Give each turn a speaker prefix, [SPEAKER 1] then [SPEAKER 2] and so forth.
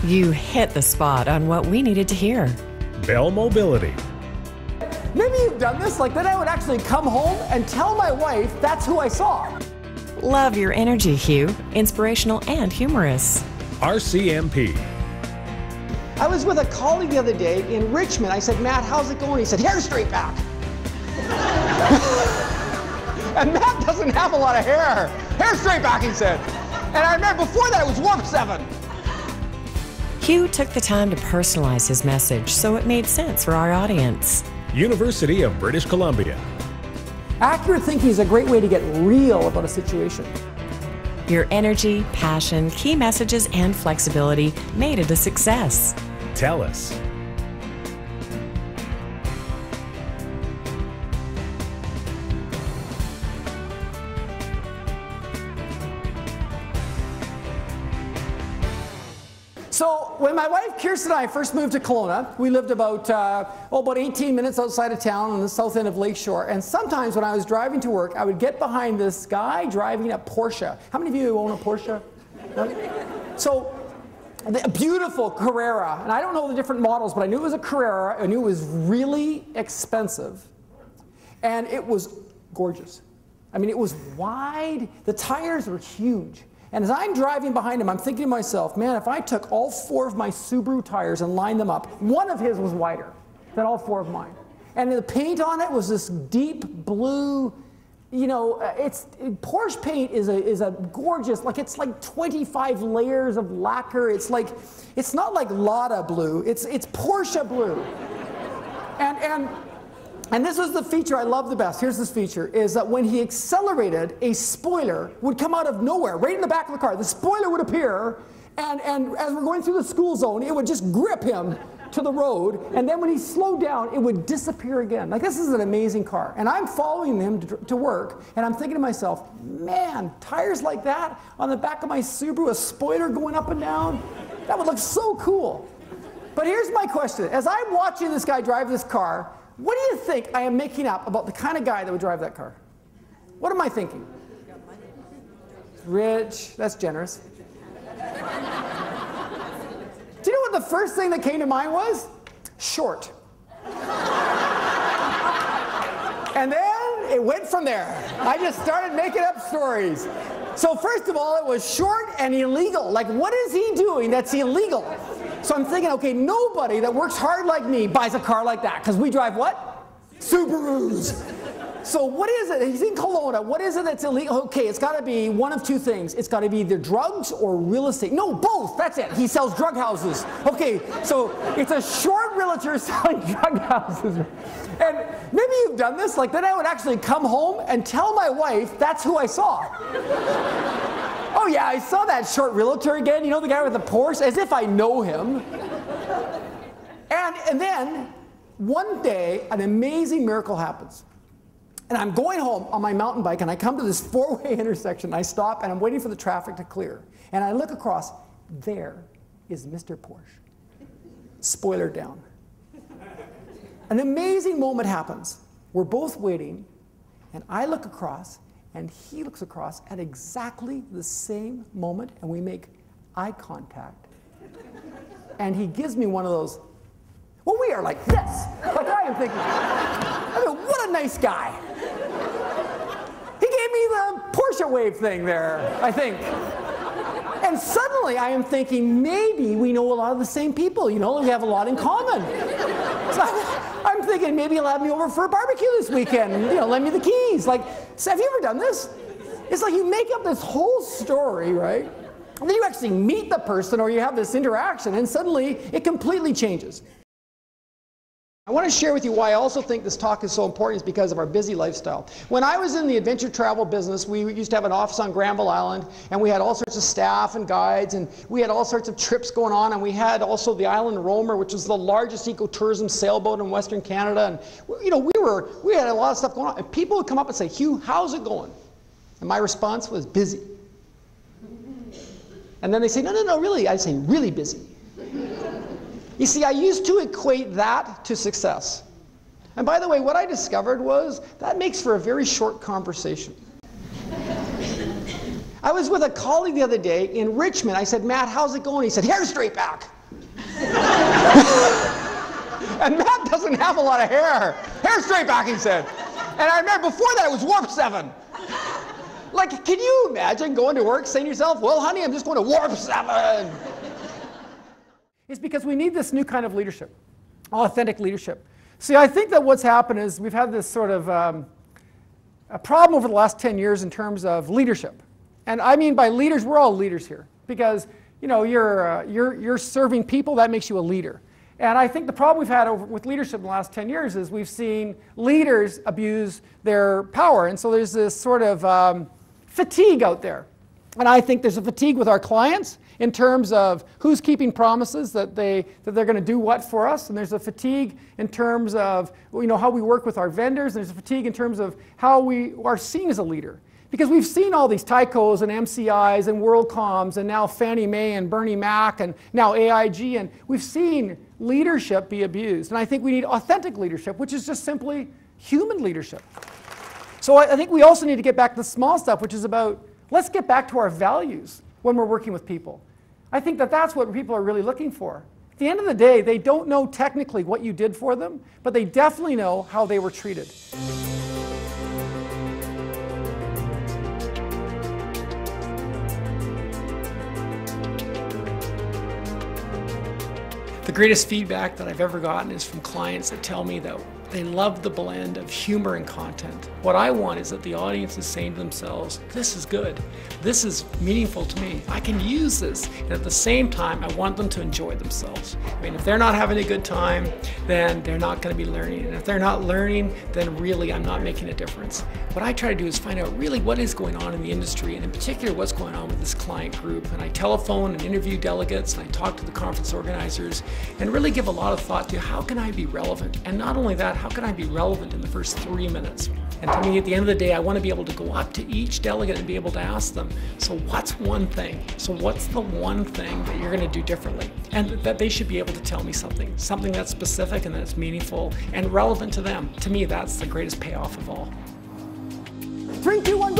[SPEAKER 1] You hit the spot on what we needed to hear.
[SPEAKER 2] Bell Mobility.
[SPEAKER 3] Maybe you've done this, like then I would actually come home and tell my wife that's who I saw.
[SPEAKER 1] Love your energy, Hugh. Inspirational and humorous.
[SPEAKER 2] RCMP.
[SPEAKER 3] I was with a colleague the other day in Richmond. I said, Matt, how's it going? He said, hair straight back. And Matt doesn't have a lot of hair. Hair straight back, he said. And I remember before that it was Warp 7.
[SPEAKER 1] Hugh took the time to personalize his message so it made sense for our audience.
[SPEAKER 2] University of British Columbia.
[SPEAKER 3] Accurate thinking is a great way to get real about a situation.
[SPEAKER 1] Your energy, passion, key messages, and flexibility made it a success.
[SPEAKER 2] Tell us.
[SPEAKER 3] So when my wife Kirsten and I first moved to Kelowna, we lived about 18 minutes outside of town on the south end of Lakeshore. And sometimes when I was driving to work, I would get behind this guy driving a Porsche. How many of you own a Porsche? So a beautiful Carrera. And I don't know the different models, but I knew it was a Carrera. I knew it was really expensive. And it was gorgeous. I mean, it was wide. The tires were huge. And as I'm driving behind him, I'm thinking to myself, man, if I took all 4 of my Subaru tires and lined them up, one of his was wider than all 4 of mine. And the paint on it was this deep blue, you know, Porsche paint is a gorgeous, like it's like 25 layers of lacquer. It's not like Lada blue, it's Porsche blue. And this was the feature I love the best. Here's this feature, is that when he accelerated, a spoiler would come out of nowhere, right in the back of the car. The spoiler would appear, and as we're going through the school zone, it would just grip him to the road, and then when he slowed down, it would disappear again. Like, this is an amazing car. And I'm following him to work, and I'm thinking to myself, man, tires like that on the back of my Subaru, a spoiler going up and down, that would look so cool. But here's my question. As I'm watching this guy drive this car, what do you think I am making up about the kind of guy that would drive that car? What am I thinking? Rich, that's generous. Do you know what the first thing that came to mind was? Short. And then it went from there. I just started making up stories. So first of all, it was short and illegal. Like, what is he doing that's illegal? So I'm thinking, okay, nobody that works hard like me buys a car like that, because we drive what? Subarus. So what is it? He's in Kelowna. What is it that's illegal? Okay, it's got to be one of 2 things. It's got to be either drugs or real estate. No, both. That's it. He sells drug houses. Okay, so it's a short realtor selling drug houses. And maybe you've done this. Like, then I would actually come home and tell my wife that's who I saw. Oh yeah, I saw that short realtor again. You know, the guy with the Porsche, as if I know him. And then one day, an amazing miracle happens. And I'm going home on my mountain bike, and I come to this 4-way intersection. I stop, and I'm waiting for the traffic to clear. And I look across. There is Mr. Porsche. Spoiler down. An amazing moment happens. We're both waiting, and I look across, and he looks across at exactly the same moment, and we make eye contact. And he gives me one of those, well, we are like this. Like, I am thinking, I mean, what a nice guy. He gave me the Porsche wave thing there, I think. And suddenly I am thinking, maybe we know a lot of the same people. You know, we have a lot in common. So I'm thinking maybe he'll have me over for a barbecue this weekend and, you know, lend me the keys. Like, so have you ever done this? It's like you make up this whole story, right? And then you actually meet the person or you have this interaction, and suddenly it completely changes. I want to share with you why I also think this talk is so important is because of our busy lifestyle. When I was in the adventure travel business, we used to have an office on Granville Island, and we had all sorts of staff and guides, and we had all sorts of trips going on, and we had also the Island Roamer, which was the largest ecotourism sailboat in Western Canada, and you know, we had a lot of stuff going on, and people would come up and say, Hugh, how's it going? And my response was, busy. And then they say, no, no, no, really. I'd say, really busy. You see, I used to equate that to success. And by the way, what I discovered was that makes for a very short conversation. I was with a colleague the other day in Richmond. I said, Matt, how's it going? He said, hair straight back. And Matt doesn't have a lot of hair. Hair straight back, he said. And I remember before that it was warp 7. Like, can you imagine going to work saying to yourself, well, honey, I'm just going to warp 7. It's because we need this new kind of leadership, authentic leadership. See, I think that what's happened is we've had this sort of a problem over the last 10 years in terms of leadership. And I mean by leaders, we're all leaders here. Because you're serving people, that makes you a leader. And I think the problem we've had with leadership in the last 10 years is we've seen leaders abuse their power. And so there's this sort of fatigue out there. And I think there's a fatigue with our clients in terms of who's keeping promises that they're going to do what for us. And there's a fatigue in terms of how we work with our vendors. And there's a fatigue in terms of how we are seen as a leader. Because we've seen all these Tycos and MCIs and WorldComs and now Fannie Mae and Bernie Mac and now AIG. And we've seen leadership be abused. And I think we need authentic leadership, which is just simply human leadership. So I think we also need to get back to the small stuff, which is about, let's get back to our values when we're working with people. I think that that's what people are really looking for. At the end of the day, they don't know technically what you did for them, but they definitely know how they were treated. The greatest feedback that I've ever gotten is from clients that tell me that they love the blend of humor and content. What I want is that the audience is saying to themselves, this is good, this is meaningful to me, I can use this. And at the same time, I want them to enjoy themselves. I mean, if they're not having a good time, then they're not going to be learning. And if they're not learning, then really I'm not making a difference. What I try to do is find out really what is going on in the industry, and in particular what's going on with this client group. And I telephone and interview delegates, and I talk to the conference organizers, and really give a lot of thought to how can I be relevant. And not only that, how can I be relevant in the first 3 minutes? And to me, at the end of the day, I want to be able to go up to each delegate and be able to ask them, so what's one thing? So what's the one thing that you're going to do differently? And that they should be able to tell me something that's specific and that's meaningful and relevant to them. To me, that's the greatest payoff of all. 3, 2, 1, go!